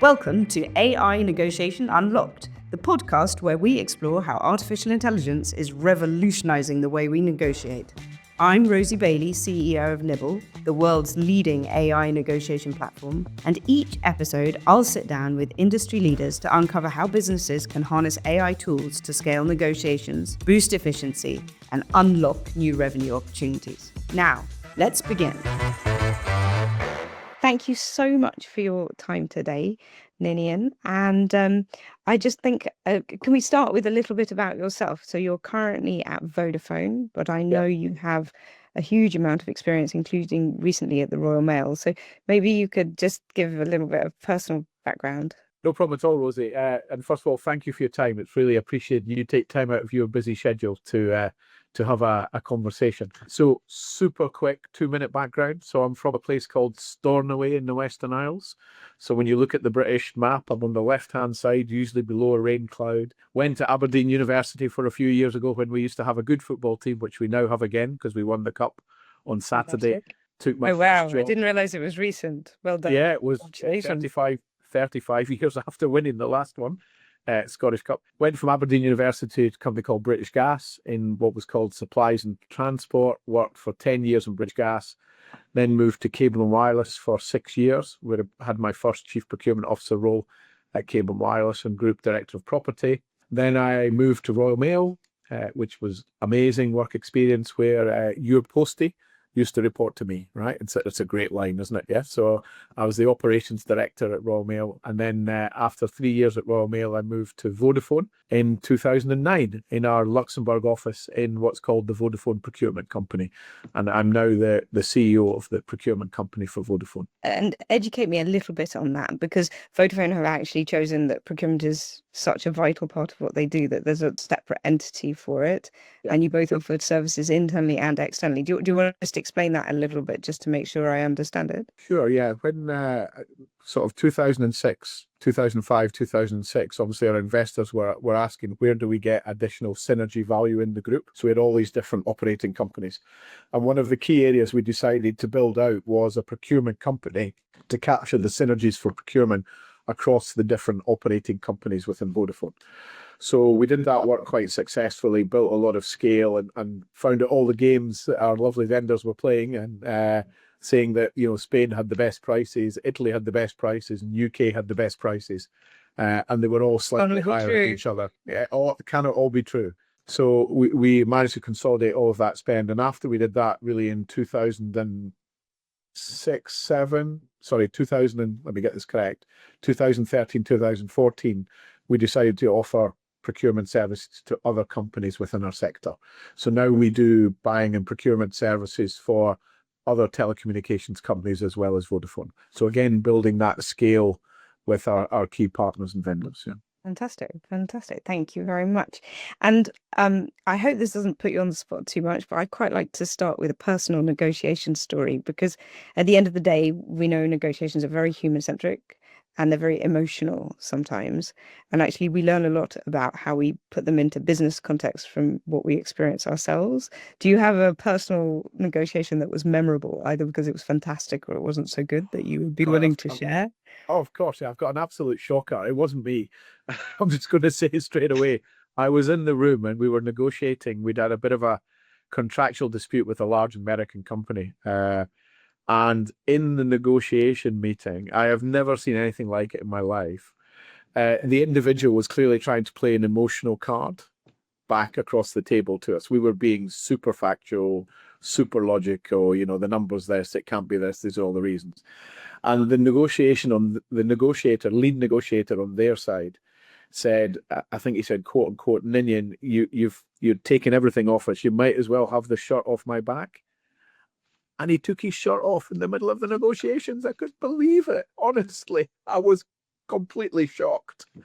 Welcome to AI Negotiation Unlocked, the podcast where we explore how artificial intelligence is revolutionizing the way we negotiate. I'm Rosie Bailey, CEO of Nibble, the world's leading AI negotiation platform, and each episode I'll sit down with industry leaders to uncover how businesses can harness AI tools to scale negotiations, boost efficiency, and unlock new revenue opportunities. Now, let's begin. Thank you so much for your time today, Ninian. And I just think, can we start with a little bit about yourself? So you're currently at Vodafone, but I know you have a huge amount of experience, including recently at the Royal Mail. So maybe you could just give a little bit of personal background. No problem at all, Rosie. And first of all, thank you for your time. It's really appreciated you take time out of your busy schedule to have a conversation. So super quick 2-minute background. So I'm from a place called Stornoway in the Western Isles. So when you look at the British map, I'm on the left-hand side, usually below a rain cloud. Went to Aberdeen University for a few years ago when we used to have a good football team, which we now have again because we won the cup on Saturday. Took my first job. I didn't realize it was recent. Well done. Yeah, it was 35 years after winning the last one. Scottish Cup. Went from Aberdeen University to a company called British Gas in what was called Supplies and Transport. Worked for 10 years in British Gas. Then moved to Cable and Wireless for 6 years, where I had my first Chief Procurement Officer role at Cable and Wireless and Group Director of Property. Then I moved to Royal Mail, which was amazing work experience where your postie used to report to me, right? It's a great line, isn't it? Yeah. So I was the operations director at Royal Mail. And then after 3 years at Royal Mail, I moved to Vodafone in 2009 in our Luxembourg office in what's called the Vodafone Procurement Company. And I'm now the CEO of the procurement company for Vodafone. And educate me a little bit on that, because Vodafone have actually chosen that procurement is such a vital part of what they do, that there's a separate entity for it. Yeah. And you both offered services internally and externally. Do you want to just explain that a little bit just to make sure I understand it? Sure, yeah. When sort of 2006, 2005, 2006, obviously our investors were asking, where do we get additional synergy value in the group? So we had all these different operating companies. And one of the key areas we decided to build out was a procurement company to capture the synergies for procurement across the different operating companies within Vodafone. So we did that work quite successfully, built a lot of scale and found out all the games that our lovely vendors were playing and saying that, Spain had the best prices, Italy had the best prices, and UK had the best prices. And they were all slightly higher than each other. Yeah, it cannot all be true. So we managed to consolidate all of that spend. And after we did that, really in 2000, let me get this correct, 2013, 2014, we decided to offer procurement services to other companies within our sector. So now we do buying and procurement services for other telecommunications companies as well as Vodafone. So again, building that scale with our key partners and vendors. Yeah. Fantastic. Thank you very much. And I hope this doesn't put you on the spot too much, but I'd quite like to start with a personal negotiation story, because at the end of the day, we know negotiations are very human-centric and they're very emotional sometimes. And actually, we learn a lot about how we put them into business context from what we experience ourselves. Do you have a personal negotiation that was memorable, either because it was fantastic or it wasn't so good, that you would be willing to share? Oh, of course. Yeah, I've got an absolute shocker. It wasn't me. I'm just going to say straight away. I was in the room and we were negotiating. We'd had a bit of a contractual dispute with a large American company. And in the negotiation meeting, I have never seen anything like it in my life. The individual was clearly trying to play an emotional card back across the table to us. We were being super factual, super logical, the numbers this, it can't be this, these are all the reasons. And the lead negotiator on their side said, I think he said, quote unquote, Ninian, you're taking everything off us. You might as well have the shirt off my back. And he took his shirt off in the middle of the negotiations. I couldn't believe it. Honestly, I was completely shocked. I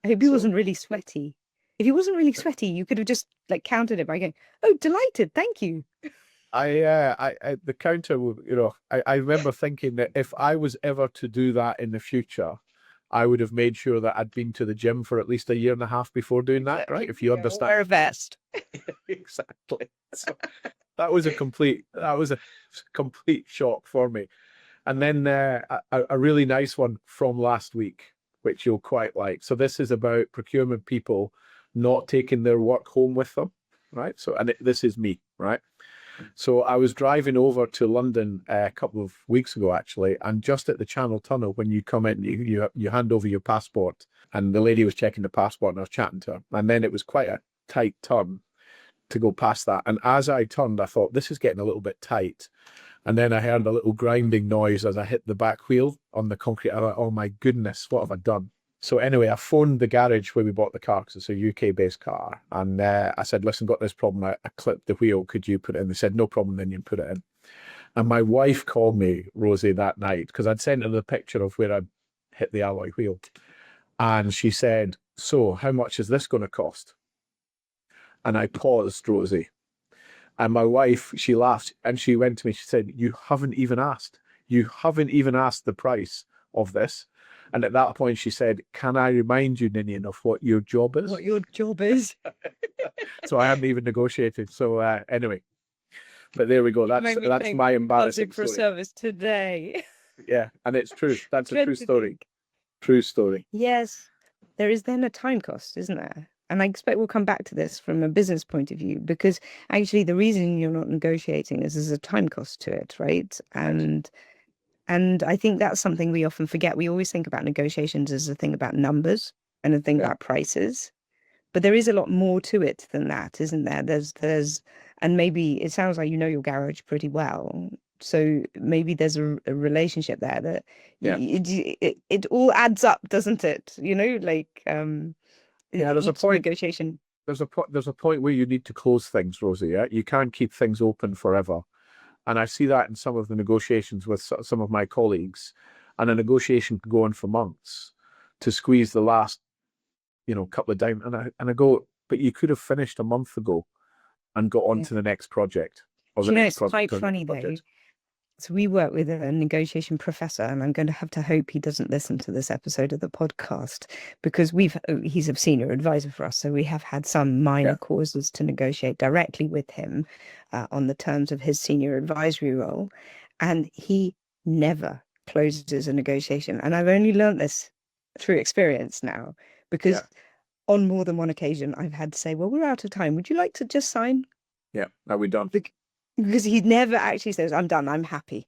hope he wasn't really sweaty. If he wasn't really sweaty, you could have just countered it by going, "Oh, delighted, thank you." The counter, I remember thinking that if I was ever to do that in the future, I would have made sure that I'd been to the gym for at least a year and a half before doing that, right? If you understand. Wear a vest. Exactly. So that was a complete shock for me. And then a really nice one from last week, which you'll quite like. So this is about procurement people not taking their work home with them, right? So, and this is me, right? So I was driving over to London a couple of weeks ago, actually, and just at the Channel Tunnel, when you come in, you hand over your passport, and the lady was checking the passport, and I was chatting to her, and then it was quite a tight turn to go past that. And as I turned, I thought, this is getting a little bit tight. And then I heard a little grinding noise as I hit the back wheel on the concrete. I thought, oh my goodness, what have I done? So anyway, I phoned the garage where we bought the car because it's a UK-based car. And I said, listen, got this problem. I clipped the wheel. Could you put it in? They said, no problem, then you put it in. And my wife called me, Rosie, that night because I'd sent her the picture of where I hit the alloy wheel. And she said, so how much is this going to cost? And I paused, Rosie. And my wife, she laughed and she went to me, she said, you haven't even asked. You haven't even asked the price of this. And at that point, she said, can I remind you, Ninian, of what your job is? What your job is. So I hadn't even negotiated. So anyway, but there we go. That's my embarrassing for story. service today. Yeah, and it's true. That's a Dread true to story. think. True story. Yes, there is then a time cost, isn't there? And I expect we'll come back to this from a business point of view, because actually the reason you're not negotiating is there's a time cost to it, right? And I think that's something we often forget. We always think about negotiations as a thing about numbers and a thing Yeah. about prices, but there is a lot more to it than that, isn't there? And maybe it sounds like you know your garage pretty well. So maybe there's a relationship there that Yeah. it all adds up, doesn't it? Yeah, there's a each point. negotiation. There's a point where you need to close things, Rosie. Yeah, you can't keep things open forever. And I see that in some of the negotiations with some of my colleagues. And a negotiation can go on for months to squeeze the last, couple of dimes. And I go, but you could have finished a month ago and got on Yeah. to the next project or Do the you know, next it's quite project. funny though. So we work with a negotiation professor, and I'm going to have to hope he doesn't listen to this episode of the podcast, because he's a senior advisor for us. So we have had some minor causes to negotiate directly with him on the terms of his senior advisory role. And he never closes a negotiation. And I've only learned this through experience now, because on more than one occasion, I've had to say, well, we're out of time. Would you like to just sign? Yeah, are we done? Because he never actually says, I'm done, I'm happy.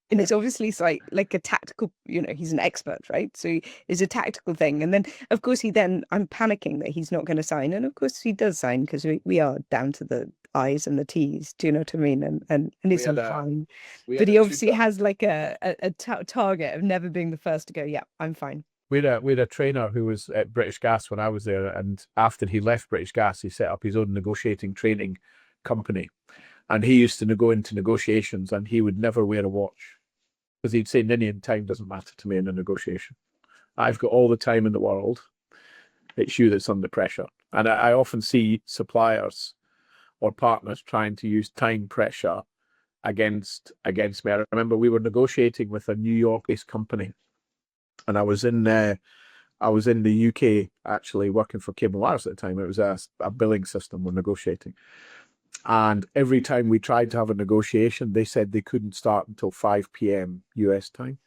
And it's obviously like a tactical, he's an expert, right? So it's a tactical thing. And then, of course, I'm panicking that he's not going to sign. And of course, he does sign, because we are down to the I's and the T's. Do you know what I mean? And it's all fine. But he obviously has like a target of never being the first to go, yeah, I'm fine. We had a trainer who was at British Gas when I was there. And after he left British Gas, he set up his own negotiating training company. And he used to go into negotiations and he would never wear a watch, because he'd say, Ninian, time doesn't matter to me in a negotiation. I've got all the time in the world. It's you that's under pressure. And I often see suppliers or partners trying to use time pressure against me. I remember we were negotiating with a New York-based company, and I was in the UK actually working for Cable Wires at the time. It was a billing system we're negotiating. And every time we tried to have a negotiation, they said they couldn't start until 5 p.m. US time.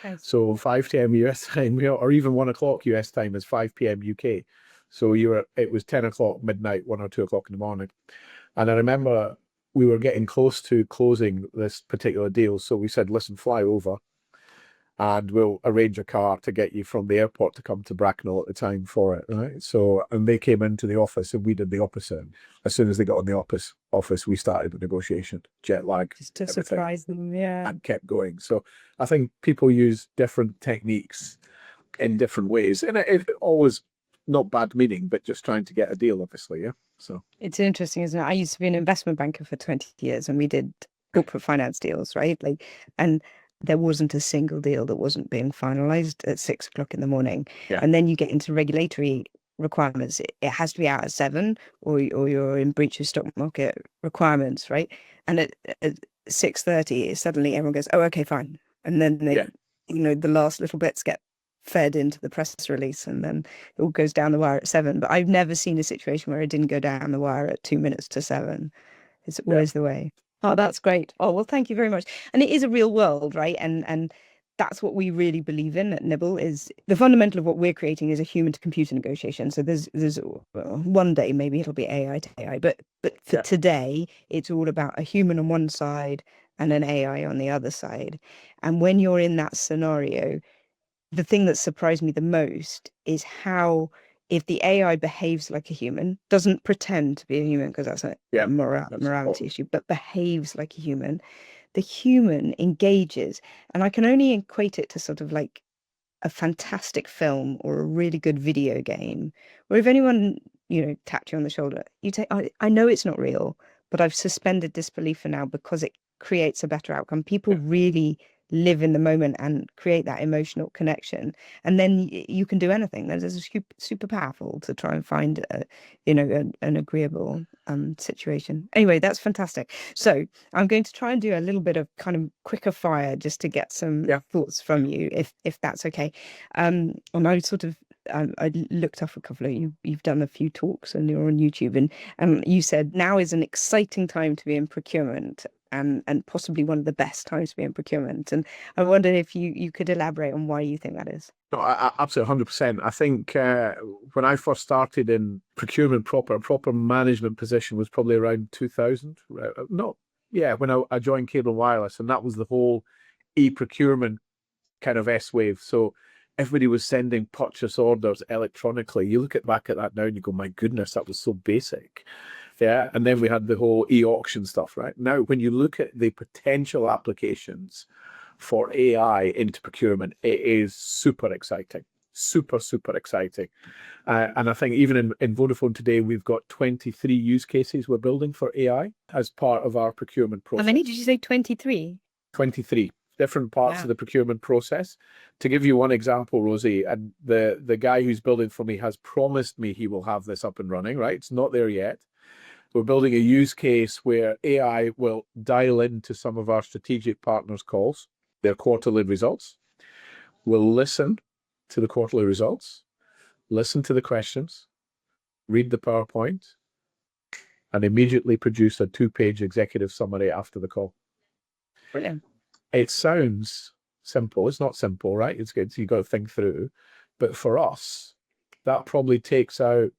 Nice. So 5 p.m. US time, or even 1 o'clock US time is 5 p.m. UK. So it was 10 o'clock midnight, 1 or 2 o'clock in the morning. And I remember we were getting close to closing this particular deal. So we said, listen, fly over and we'll arrange a car to get you from the airport to come to Bracknell at the time for it, right? So, and they came into the office and we did the opposite. As soon as they got in the office, we started the negotiation, jet lag. Just to surprise them, yeah. And kept going. So I think people use different techniques in different ways. And it always, not bad meaning, but just trying to get a deal, obviously, yeah? So it's interesting, isn't it? I used to be an investment banker for 20 years, and we did corporate finance deals, right? And there wasn't a single deal that wasn't being finalized at 6 o'clock in the morning. Yeah. And then you get into regulatory requirements. It has to be out at 7, or you're in breach of stock market requirements, right? And at 6:30, suddenly everyone goes, oh, okay, fine. And then the last little bits get fed into the press release, and then it all goes down the wire at 7. But I've never seen a situation where it didn't go down the wire at 2 minutes to 7. It's always the way. Oh, that's great. Oh, well, thank you very much. And it is a real world, right? And that's what we really believe in at Nibble is the fundamental of what we're creating is a human to computer negotiation. So there's well, one day maybe it'll be AI to AI, but for Yeah, today it's all about a human on one side and an AI on the other side. And when you're in that scenario, the thing that surprised me the most is how if the AI behaves like a human, doesn't pretend to be a human because that's a yeah, that's morality important. issue, but behaves like a human, the human engages. And I can only equate it to sort of like a fantastic film or a really good video game, or if anyone, tapped you on the shoulder, you take, I know it's not real, but I've suspended disbelief for now because it creates a better outcome. People Yeah, really live in the moment and create that emotional connection. And then you can do anything. There's super powerful to try and find an agreeable situation. Anyway, that's fantastic. So I'm going to try and do a little bit of kind of quicker fire just to get some yeah. thoughts from you, if that's okay. And I sort of I looked up a couple of you. You've done a few talks and you're on YouTube, and you said now is an exciting time to be in procurement, and possibly one of the best times to be in procurement. And I wondered if you could elaborate on why you think that is. No, absolutely, 100%. I think when I first started in procurement proper management position was probably around 2000. No, yeah, when I joined Cable Wireless, and that was the whole e-procurement kind of S wave. So everybody was sending purchase orders electronically. You look back at that now and you go, my goodness, that was so basic. Yeah. And then we had the whole e-auction stuff, right? Now, when you look at the potential applications for AI into procurement, it is super exciting. Super exciting. And I think even in Vodafone today, we've got 23 use cases we're building for AI as part of our procurement How many did process. you say? 23? 23 different parts of Wow. the procurement process. To give you one example, Rosie, and the guy who's building for me has promised me he will have this up and running, right? It's not there yet. We're building a use case where AI will dial into some of our strategic partners' calls, their quarterly results. We'll listen to the quarterly results, listen to the questions, read the PowerPoint, and immediately produce a 2-page executive summary after the call. Brilliant. It sounds simple. It's not simple, right? It's good. You got to think through. But for us, that probably takes out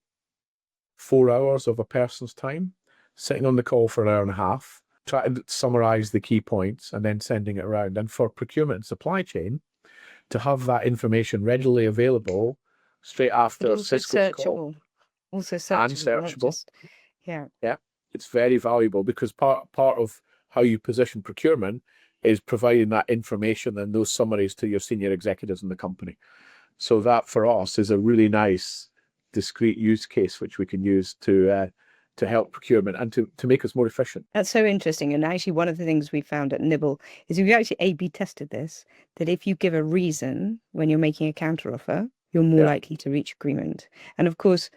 4 hours of a person's time, sitting on the call for an hour and a half, trying to summarize the key points and then sending it around. And for procurement and supply chain, to have that information readily available straight But after also Cisco's call searchable. Also and searchable, not searchable. just, yeah. Yeah, it's very valuable because part of how you position procurement is providing that information and those summaries to your senior executives in the company. So that for us is a really nice, discrete use case which we can use to help procurement and to make us more efficient. That's so interesting. And actually, one of the things we found at Nibble is we actually A/B tested this, that if you give a reason when you're making a counter offer, you're more Yeah, likely to reach agreement. And of course,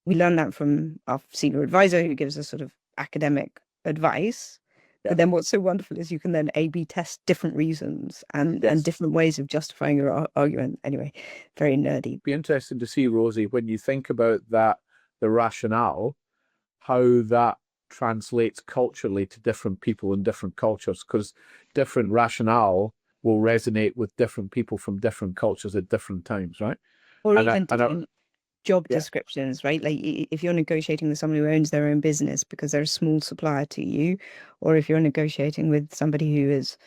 we learned that from our senior advisor who gives us sort of academic advice. yeah, But then what's so wonderful is you can then A/B test different reasons and yes. different ways of justifying your argument. Anyway, very nerdy. Be interesting to see, Rosie, when you think about that, the rationale, how that translates culturally to different people in different cultures, because different rationale will resonate with different people from different cultures at different times, right? Or And even different job yeah, descriptions, right? Like if you're negotiating with somebody who owns their own business because they're a small supplier to you, or if you're negotiating with somebody who is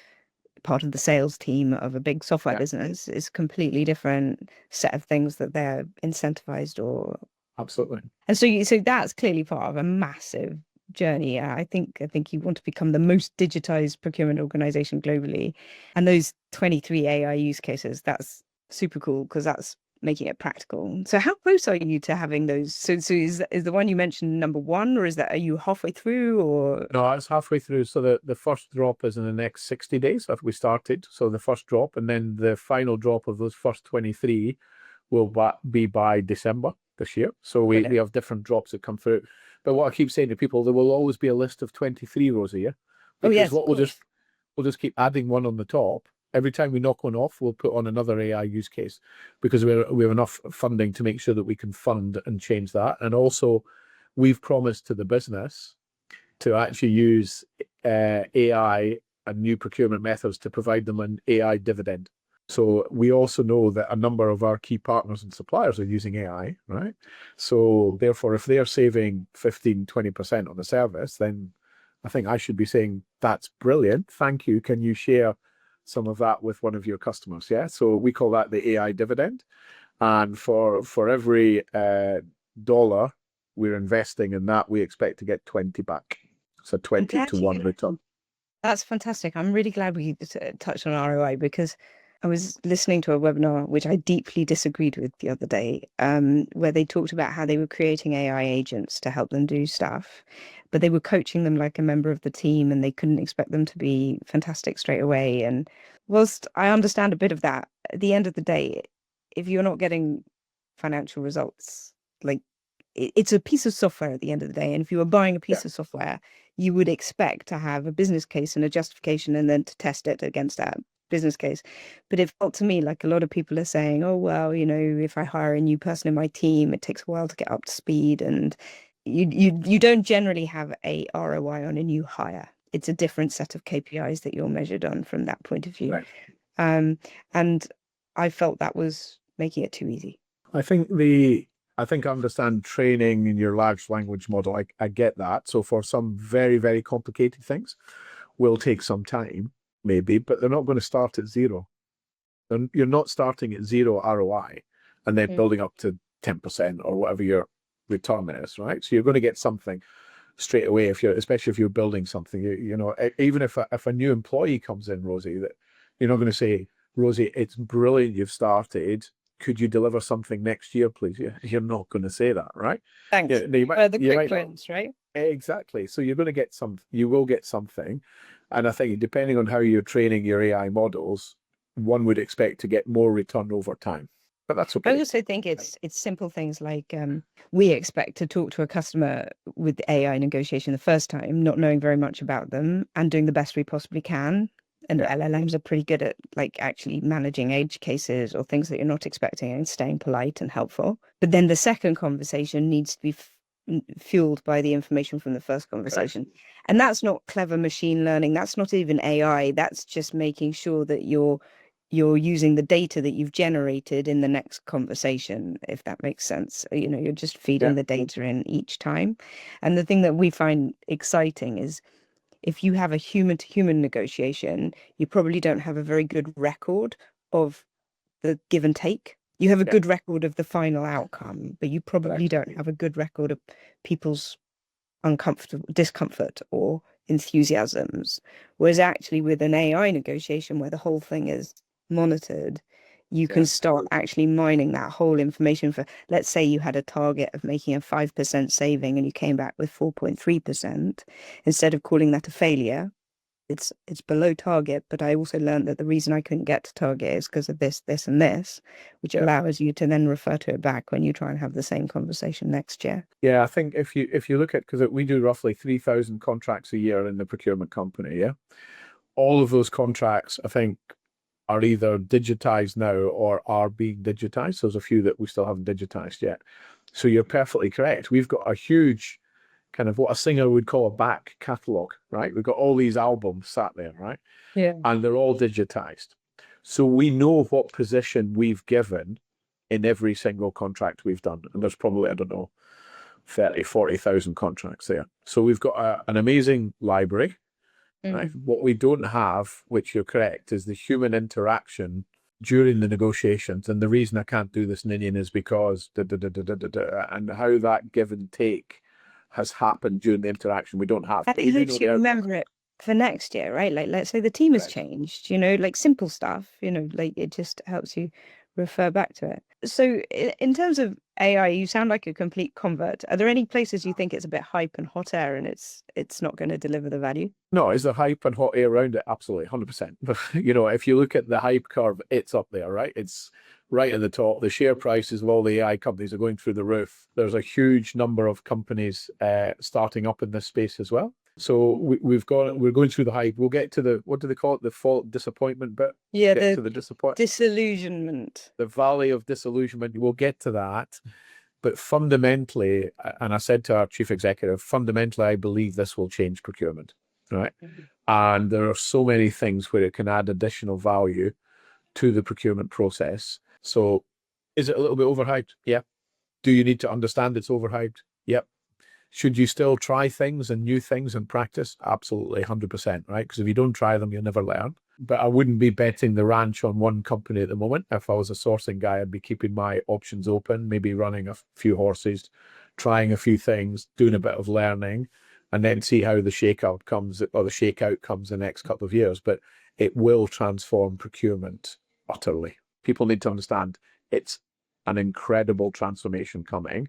part of the sales team of a big software yeah, business, it's a completely different set of things that they're incentivized or absolutely. and so that's clearly part of a massive journey. I think you want to become the most digitized procurement organization globally. And those 23 AI use cases, that's super cool because that's making it practical. So how close are you to having those? So is the one you mentioned number one, or is that are you halfway through or No, it's halfway through. So the first drop is in the next 60 days after we started. So the first drop, and then the final drop of those first 23 will be by December this year. So we brilliant? have different drops that come through. But what I keep saying to people, there will always be a list of 23, Rosie, yeah? Oh Because yes, of what course. we'll just keep adding one on the top. Every time we knock one off, we'll put on another AI use case because we have enough funding to make sure that we can fund and change that. And also, we've promised to the business to actually use AI and new procurement methods to provide them an AI dividend. So we also know that a number of our key partners and suppliers are using AI, right? So therefore, if they're saving 15, 20% on the service, then I think I should be saying, that's brilliant. Thank you. Can you share some of that with one of your customers? Yeah. So we call that the AI dividend. And for every dollar we're investing in that, we expect to get 20 back. So 20 to 1 return. That's fantastic. I'm really glad we touched on ROI because I was listening to a webinar which I deeply disagreed with the other day, where they talked about how they were creating AI agents to help them do stuff, but they were coaching them like a member of the team and they couldn't expect them to be fantastic straight away. And whilst I understand a bit of that, at the end of the day, if you're not getting financial results, like it's a piece of software at the end of the day. And if you were buying a piece of software, you would expect to have a business case and a justification and then to test it against that business case. But it felt to me like a lot of people are saying, oh, well, if I hire a new person in my team, it takes a while to get up to speed. And you don't generally have a ROI on a new hire. It's a different set of KPIs that you're measured on from that point of view. Right. And I felt that was making it too easy. I think I understand training in your large language model. I get that. So for some very, very complicated things, will take some time, maybe, but they're not going to start at zero. You're not starting at zero ROI and then building up to 10% or whatever your return is, right? So you're going to get something straight away especially if you're building something. Even if a new employee comes in, Rosie, that you're not going to say, Rosie, it's brilliant you've started. Could you deliver something next year, please? You're not going to say that, right? Thanks. The quick wins, right? Exactly. So you're going to get you will get something. And I think depending on how you're training your AI models, one would expect to get more return over time. But that's okay. I also think it's simple things like we expect to talk to a customer with AI negotiation the first time, not knowing very much about them and doing the best we possibly can. And LLMs are pretty good at actually managing edge cases or things that you're not expecting and staying polite and helpful. But then the second conversation needs to be fueled by the information from the first conversation. Right. And that's not clever machine learning. That's not even AI. That's just making sure that you're using the data that you've generated in the next conversation, if that makes sense. You're just feeding the data in each time. And the thing that we find exciting is if you have a human-to-human negotiation, you probably don't have a very good record of the give and take. You have a good record of the final outcome, but you probably don't have a good record of people's discomfort or enthusiasms. Whereas actually with an AI negotiation where the whole thing is monitored, you can start actually mining that whole information for, let's say you had a target of making a 5% saving and you came back with 4.3%. Instead of calling that a failure, it's below target, but I also learned that the reason I couldn't get to target is because of this, this, and this, which allows you to then refer to it back when you try and have the same conversation next year. Yeah, I think if you look at, because we do roughly 3,000 contracts a year in the procurement company, all of those contracts, I think, are either digitized now or are being digitized. So there's a few that we still haven't digitized yet. So you're perfectly correct. We've got a huge kind of what a singer would call a back catalogue, right? We've got all these albums sat there, right? Yeah. And they're all digitized. So we know what position we've given in every single contract we've done. And there's probably, I don't know, 30, 40,000 contracts there. So we've got an amazing library. Right? What we don't have, which you're correct, is the human interaction during the negotiations. And the reason I can't do this in Indian is because and how that give and take has happened during the interaction. We don't have. And it helps you remember it for next year, right? Like, let's say the team has changed, like simple stuff, like it just helps you refer back to it. So in terms of AI, you sound like a complete convert. Are there any places you think it's a bit hype and hot air and it's not going to deliver the value? No, is there hype and hot air around it? Absolutely, 100%. But if you look at the hype curve, it's up there, right? It's right at the top. The share prices of all the AI companies are going through the roof. There's a huge number of companies starting up in this space as well. So we're going through the hype. We'll get to what do they call it? The false disappointment bit. Yeah, disillusionment. The valley of disillusionment. We'll get to that. But fundamentally, and I said to our chief executive, fundamentally, I believe this will change procurement. right? And there are so many things where it can add additional value to the procurement process. So is it a little bit overhyped? Yeah. Do you need to understand it's overhyped? Yep. Should you still try things and new things and practice? Absolutely, 100%, right? Because if you don't try them, you'll never learn. But I wouldn't be betting the ranch on one company at the moment. If I was a sourcing guy, I'd be keeping my options open, maybe running a few horses, trying a few things, doing a bit of learning, and then see how the shakeout comes or the shakeout comes the next couple of years. But it will transform procurement utterly. People need to understand it's an incredible transformation coming.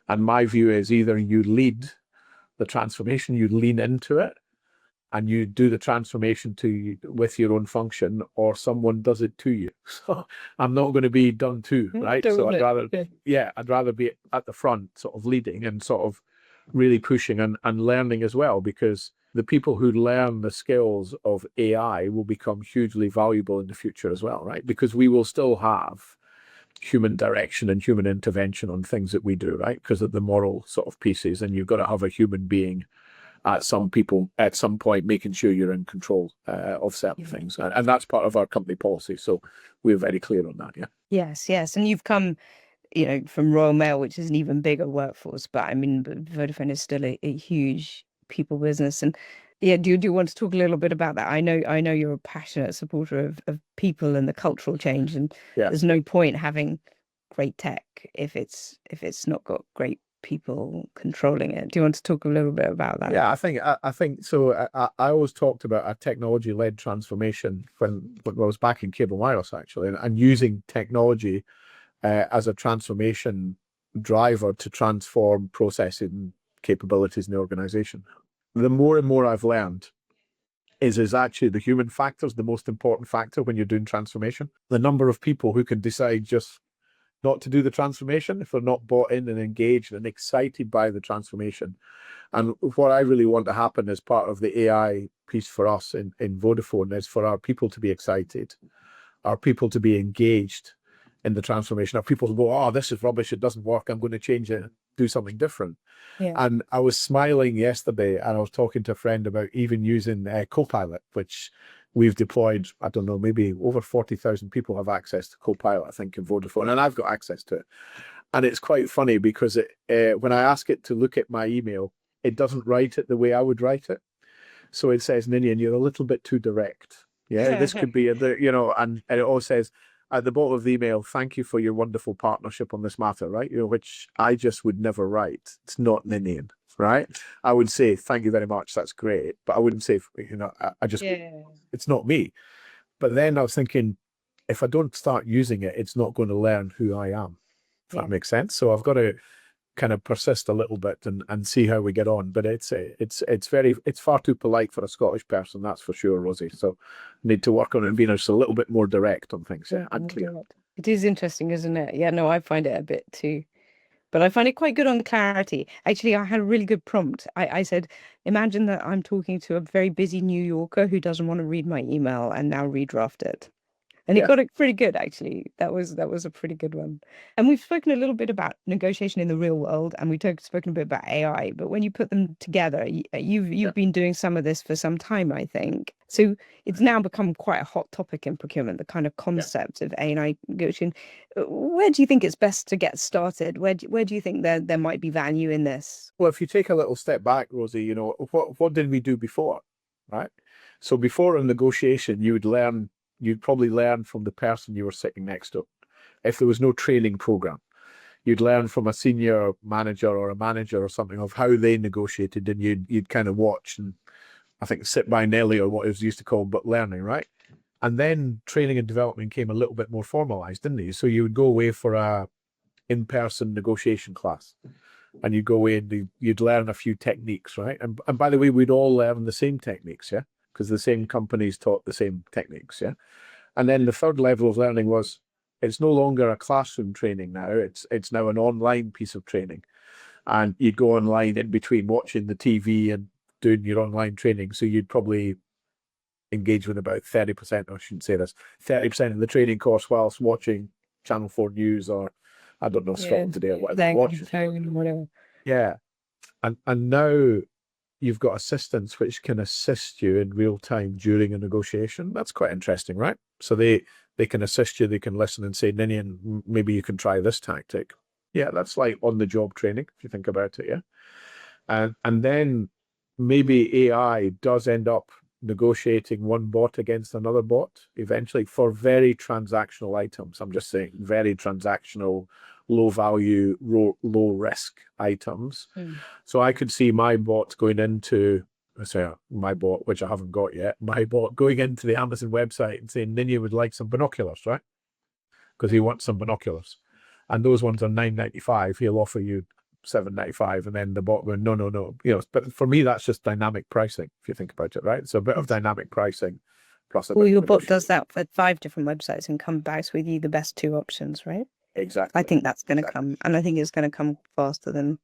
And my view is either you lead the transformation, you lean into it, and you do the transformation with your own function, or someone does it to you. So I'm not going to be done too, right? So Doing it. I'd rather be at the front, sort of leading and sort of really pushing and learning as well, because the people who learn the skills of AI will become hugely valuable in the future as well, right? Because we will still have human direction and human intervention on things that we do, right? Because of the moral sort of pieces, and you've got to have a human being at some point making sure you're in control of certain things, and that's part of our company policy. So we're very clear on that. Yeah. Yes, yes. And you've come, from Royal Mail, which is an even bigger workforce, but I mean, Vodafone is still a huge people business. And yeah, do you want to talk a little bit about that? I know you're a passionate supporter of people and the cultural change, and Yeah. there's no point having great tech if it's not got great people controlling it. Do you want to talk a little bit about that? Yeah, I think so. I always talked about a technology-led transformation when I was back in cable wireless, actually, and using technology as a transformation driver to transform processing capabilities in the organization. The more and more I've learned is actually the human factor is the most important factor when you're doing transformation. The number of people who can decide just not to do the transformation if they're not bought in and engaged and excited by the transformation. And what I really want to happen as part of the AI piece for us in Vodafone is for our people to be excited, our people to be engaged in the transformation, our people to go, oh, this is rubbish, it doesn't work, I'm going to change it, do something different. Yeah. And I was smiling yesterday and I was talking to a friend about even using Copilot, which we've deployed, I don't know, maybe over 40,000 people have access to Copilot, I think, in Vodafone, and I've got access to it. And it's quite funny because when I ask it to look at my email, it doesn't write it the way I would write it. So it says, Ninian, you're a little bit too direct. Yeah, this could be, and it all says at the bottom of the email, thank you for your wonderful partnership on this matter, right? Which I just would never write. It's not Ninian, right? I would say, thank you very much, that's great. But I wouldn't say, I just, it's not me. But then I was thinking, if I don't start using it, it's not going to learn who I am, if that makes sense. So I've got to kind of persist a little bit and see how we get on. But it's far too polite for a Scottish person, that's for sure, Rosie. So need to work on it and being just a little bit more direct on things. Yeah, and clear. It is interesting, isn't it? Yeah, no, I find it a bit too, but I find it quite good on clarity. Actually, I had a really good prompt. I said, imagine that I'm talking to a very busy New Yorker who doesn't want to read my email and now redraft it. And it got it pretty good, actually. That was a pretty good one. And we've spoken a little bit about negotiation in the real world, and we've spoken a bit about AI. But when you put them together, you've been doing some of this for some time, I think. So it's now become quite a hot topic in procurement, the kind of concept of AI negotiation. Where do you think it's best to get started? Where do you think there might be value in this? Well, if you take a little step back, Rosie, what did we do before, right? So before a negotiation, you'd probably learn from the person you were sitting next to. If there was no training program, you'd learn from a senior manager or a manager or something of how they negotiated, and you'd kind of watch and I think sit by Nelly or what it was used to call, but learning, right? And then training and development came a little bit more formalized, didn't they? So you would go away for a in-person negotiation class, and you'd go away and you'd learn a few techniques, right? And by the way, we'd all learn the same techniques, yeah, because the same companies taught the same techniques, yeah. And then the third level of learning was it's no longer a classroom training now. It's now an online piece of training, and you'd go online in between watching the TV and doing your online training. So you'd probably engage with about 30%, I shouldn't say this, 30% of the training course whilst watching Channel 4 News or, I don't know, Scotland Today or whatever. Whatever. Yeah. And now you've got assistants which can assist you in real time during a negotiation. That's quite interesting, right? So they can assist you, they can listen and say, Ninian, maybe you can try this tactic. Yeah, that's like on the job training, if you think about it, yeah. And then maybe AI does end up negotiating one bot against another bot eventually for very transactional items. I'm just saying very transactional, low value, low risk items. Mm. So I could see my bot going into, let's say my bot, which I haven't got yet, my bot going into the Amazon website and saying, Ninian would like some binoculars, right? Because he wants some binoculars. And those ones are $9.95. He'll offer you $7.95, and then the bot going, no, no, no. But for me, that's just dynamic pricing, if you think about it, right? So a bit of dynamic pricing plus a Well, bit of your bot does negotiation. that for 5 different websites and comes back with you the best 2 options, right? I Exactly. think that's going to Exactly. come, and I think it's going to come faster than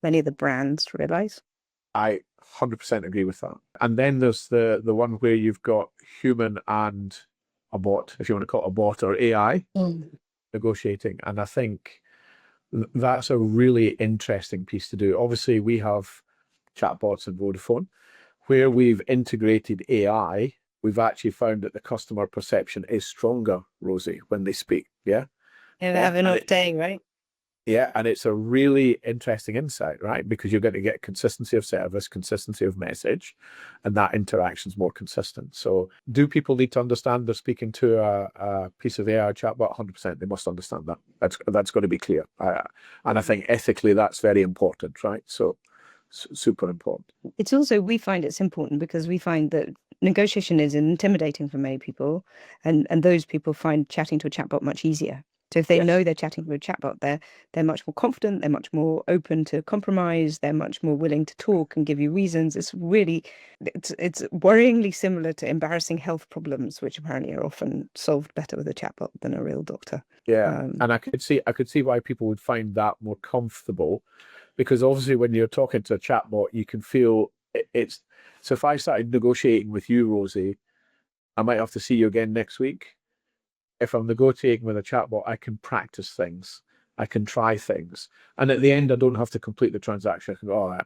many of the brands realize. I 100% agree with that. And then there's the one where you've got human and a bot, if you want to call it a bot or AI, negotiating. And I think that's a really interesting piece to do. Obviously, we have chatbots in Vodafone. Where we've integrated AI, we've actually found that the customer perception is stronger, Rosie, when they speak. Yeah. Yeah, Yeah. have an off day, right? Yeah, and it's a really interesting insight, right? Because you're going to get consistency of service, consistency of message, and that interaction's more consistent. So, do people need to understand they're speaking to a piece of AI chatbot? 100%, they must understand that. That's got to be clear. And I think ethically, that's very important, right? So, super important. It's also, we find it's important because we find that negotiation is intimidating for many people, and those people find chatting to a chatbot much easier. So if they Yes. know they're chatting to a chatbot, they're much more confident, they're much more open to compromise, they're much more willing to talk and give you reasons. It's worryingly similar to embarrassing health problems, which apparently are often solved better with a chatbot than a real doctor. Yeah, Um, and I could see why people would find that more comfortable, because obviously when you're talking to a chatbot, you can feel it's. So if I started negotiating with you, Rosie, I might have to see you again next week. If I'm negotiating with a chatbot, I can practice things, I can try things, and at the end, I don't have to complete the transaction. I can go, oh,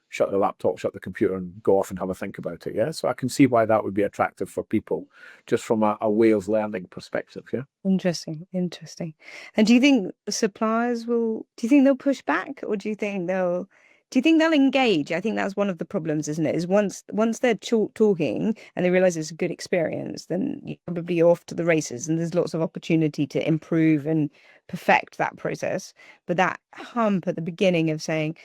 shut the laptop, shut the computer, and go off and have a think about it. Yeah, so I can see why that would be attractive for people, just from a way of learning perspective. Yeah. Interesting, interesting. And do you think suppliers will, do you think they'll push back, or do you think they'll engage? I think that's one of the problems, isn't it? Is once they're talking and they realize it's a good experience, then you're probably off to the races and there's lots of opportunity to improve and perfect that process. But that hump at the beginning of saying,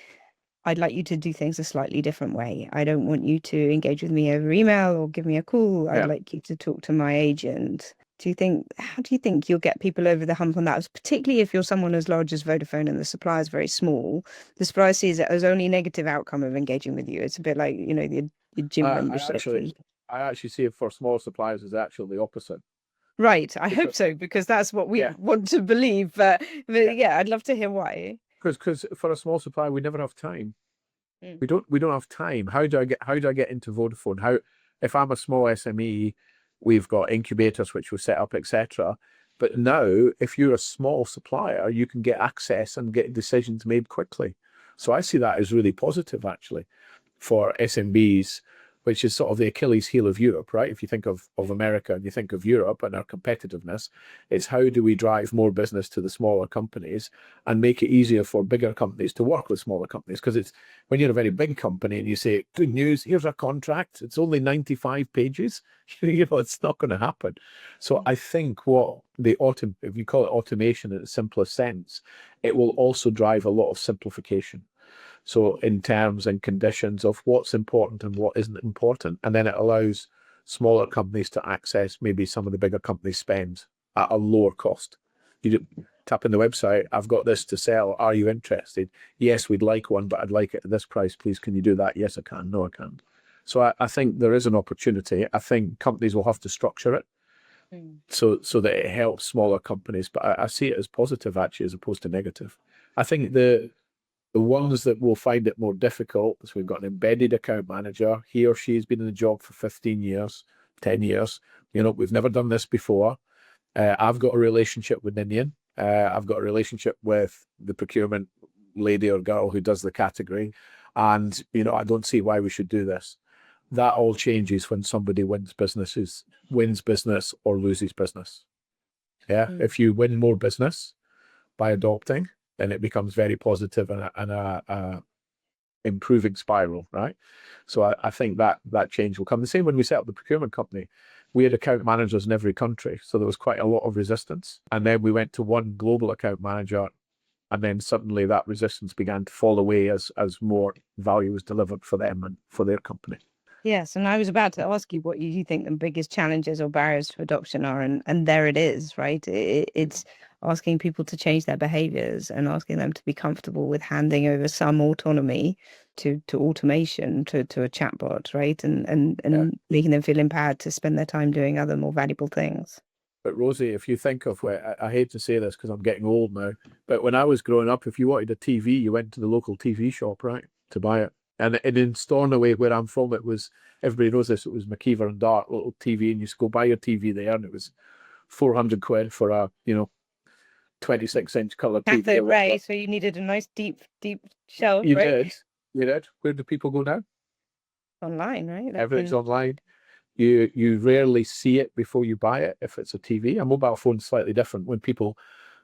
I'd like you to do things a slightly different way. I don't want you to engage with me over email or give me a call. I'd Yeah. like you to talk to my agent. How do you think you'll get people over the hump on that? Particularly if you're someone as large as Vodafone and the supplier is very small, the supplier sees it as only a negative outcome of engaging with you. It's a bit like, your gym I membership. actually, I actually see it for small suppliers is actually the opposite. Right. I hope Because so, because that's what we yeah, want to believe. But yeah, yeah, I'd love to hear why. because for a small supplier, we never have time. Mm. We don't have time. How do I get into Vodafone? How if I'm a small SME, we've got incubators which we set up, etc. But now, if you're a small supplier, you can get access and get decisions made quickly. So I see that as really positive, actually, for SMBs, which is sort of the Achilles heel of Europe, right? If you think of America and you think of Europe and our competitiveness, it's how do we drive more business to the smaller companies and make it easier for bigger companies to work with smaller companies? Because it's when you're a very big company and you say, good news, here's a contract, it's only 95 pages, it's not going to happen. So I think if you call it automation in its simplest sense, it will also drive a lot of simplification. So in terms and conditions of what's important and what isn't important. And then it allows smaller companies to access maybe some of the bigger companies' spend at a lower cost. You tap in the website, I've got this to sell. Are you interested? Yes, we'd like one, but I'd like it at this price. Please, can you do that? Yes, I can. No, I can't. So I think there is an opportunity. I think companies will have to structure it Mm. so that it helps smaller companies. But I see it as positive actually, as opposed to negative. I think the ones that will find it more difficult is we've got an embedded account manager. He or she has been in the job for 15 years, 10 years. We've never done this before. I've got a relationship with Ninian. I've got a relationship with the procurement lady or girl who does the category. And, I don't see why we should do this. That all changes when somebody wins business or loses business. Yeah. Mm. If you win more business by adopting, then it becomes very positive and a improving spiral, right? So I think that change will come. The same when we set up the procurement company. We had account managers in every country, so there was quite a lot of resistance. And then we went to one global account manager, and then suddenly that resistance began to fall away as more value was delivered for them and for their company. Yes, and I was about to ask you what you think the biggest challenges or barriers to adoption are, and there it is, right? It's asking people to change their behaviors and asking them to be comfortable with handing over some autonomy to automation, to a chatbot, right? And making them feel empowered to spend their time doing other more valuable things. But Rosie, if you think of I hate to say this because I'm getting old now, but when I was growing up, if you wanted a TV, you went to the local TV shop, right, to buy it. And in Stornoway, where I'm from, it was, everybody knows this, it was McKeever and Dart, little TV, and you just go buy your TV there, and it was 400 quid for a, 26-inch colour TV. Cathode ray, so you needed a nice deep shelf, You right? did. Where do people go now? Online, right? Everything's online. You rarely see it before you buy it if it's a TV. A mobile phone's slightly different. When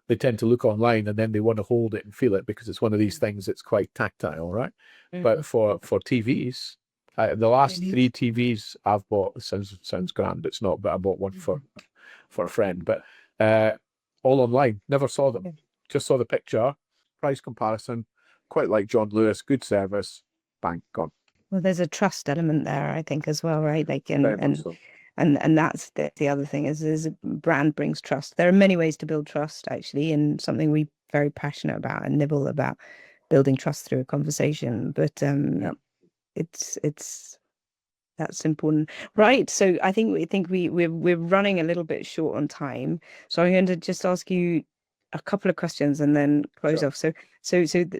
they tend to look online and then they want to hold it and feel it because it's one of these things that's quite tactile, right? But for TVs, the last 3 TVs I've bought, sounds grand, it's not, but I bought one for a friend. But all online, never saw them. Just saw the picture, price comparison, quite like John Lewis, good service, bang, gone. Well, there's a trust element there, I think, as well, right? Like, Very much so. and that's the other thing is brand brings trust. There are many ways to build trust, actually, and something we're very passionate about and nibble about building trust through a conversation. But it's that's important, right? So I think we're running a little bit short on time, so I'm going to just ask you a couple of questions and then close Sure. off.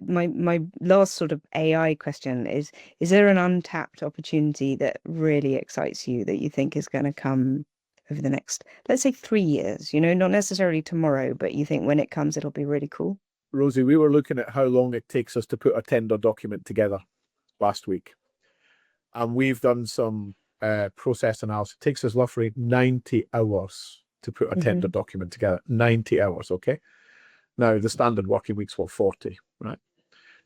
My last sort of AI question is there an untapped opportunity that really excites you that you think is going to come over the next, let's say, 3 years? Not necessarily tomorrow, but you think when it comes, it'll be really cool. Rosie, we were looking at how long it takes us to put a tender document together last week. And we've done some process analysis. It takes us roughly 90 hours to put a tender document together. 90 hours, okay? Now, the standard working week's 40, right?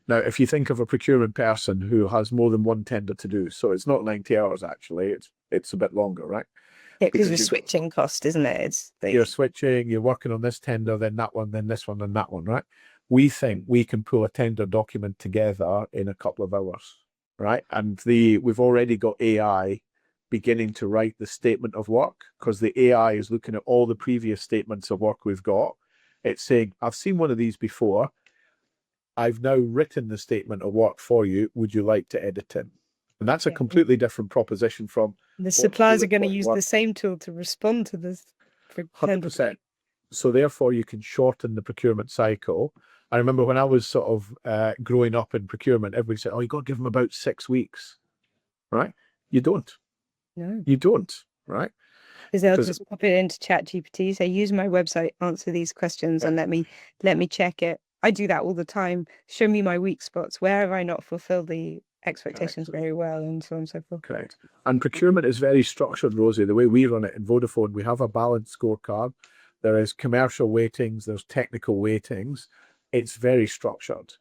Now, if you think of a procurement person who has more than one tender to do, so it's not 90 hours, actually, it's a bit longer, right? Yeah, because it's switching cost, isn't it? It's you're switching, you're working on this tender, then that one, then this one, then that one, right? We think we can pull a tender document together in a couple of hours, right? And we've already got AI beginning to write the statement of work because the AI is looking at all the previous statements of work we've got. It's saying, I've seen one of these before. I've now written the statement of work for you. Would you like to edit it? And that's a completely different proposition from the suppliers are going to use the same tool to respond to this. 100%. So therefore, you can shorten the procurement cycle. I remember when I was sort of growing up in procurement, everybody said, "Oh, you got to give them about 6 weeks," right? You don't. No, you don't, right? Because they'll just pop it into ChatGPT, say, use my website, answer these questions, and let me check it. I do that all the time. Show me my weak spots. Where have I not fulfilled the expectations very well, and so on and so forth. Correct. And procurement is very structured, Rosie. The way we run it in Vodafone, we have a balanced scorecard. There is commercial weightings, there's technical weightings. It's very structured.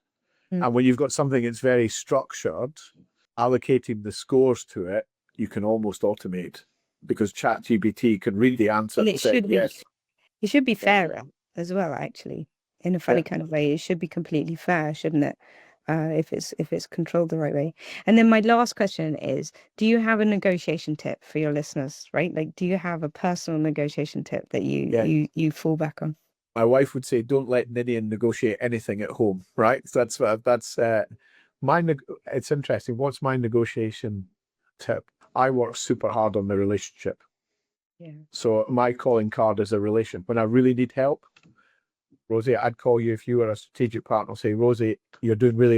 And when you've got something that's very structured, allocating the scores to it, you can almost automate because ChatGPT can read the answer and say, yes. It should be fairer as well, actually, in a funny kind of way. It should be completely fair, shouldn't it? If it's controlled the right way. And then my last question is, do you have a negotiation tip for your listeners, right? Like, do you have a personal negotiation tip that you fall back on? My wife would say, don't let Ninian negotiate anything at home, right? So that's it's interesting. What's my negotiation tip? I work super hard on the relationship. Yeah. So my calling card is a relation. When I really need help, Rosie, I'd call you if you were a strategic partner. Say, Rosie, you're doing really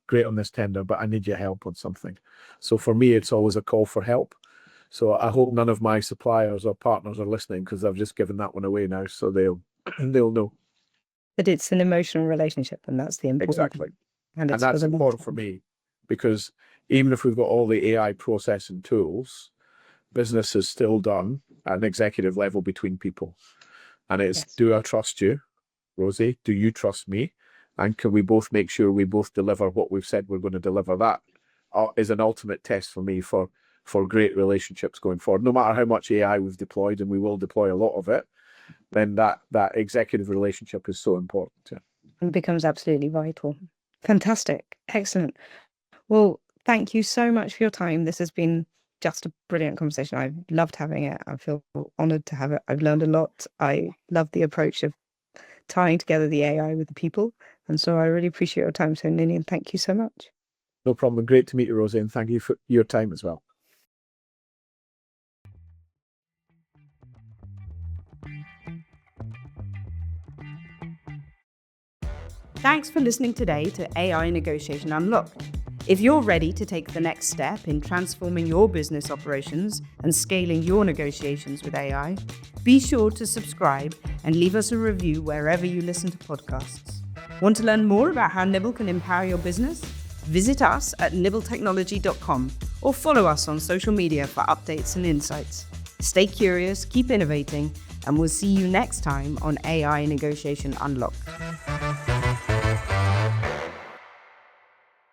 great on this tender, but I need your help on something. So for me, it's always a call for help. So I hope none of my suppliers or partners are listening because I've just given that one away now. So they'll know. But it's an emotional relationship, and that's the important exactly. thing. And that's important for me because even if we've got all the AI processing tools, business is still done at an executive level between people. And it's, Yes. do I trust you, Rosie? Do you trust me? And can we both make sure we both deliver what we've said we're going to deliver? That is an ultimate test for me for great relationships going forward. No matter how much AI we've deployed, and we will deploy a lot of it, then that executive relationship is so important. Yeah. It becomes absolutely vital. Fantastic. Excellent. Well, thank you so much for your time. This has been just a brilliant conversation. I've loved having it. I feel honored to have it. I've learned a lot. I love the approach of tying together the AI with the people. And so I really appreciate your time. So, Ninian, thank you so much. No problem. Great to meet you, Rosie, and thank you for your time as well. Thanks for listening today to AI Negotiation Unlocked. If you're ready to take the next step in transforming your business operations and scaling your negotiations with AI, be sure to subscribe and leave us a review wherever you listen to podcasts. Want to learn more about how Nibble can empower your business? Visit us at nibbletechnology.com or follow us on social media for updates and insights. Stay curious, keep innovating, and we'll see you next time on AI Negotiation Unlocked.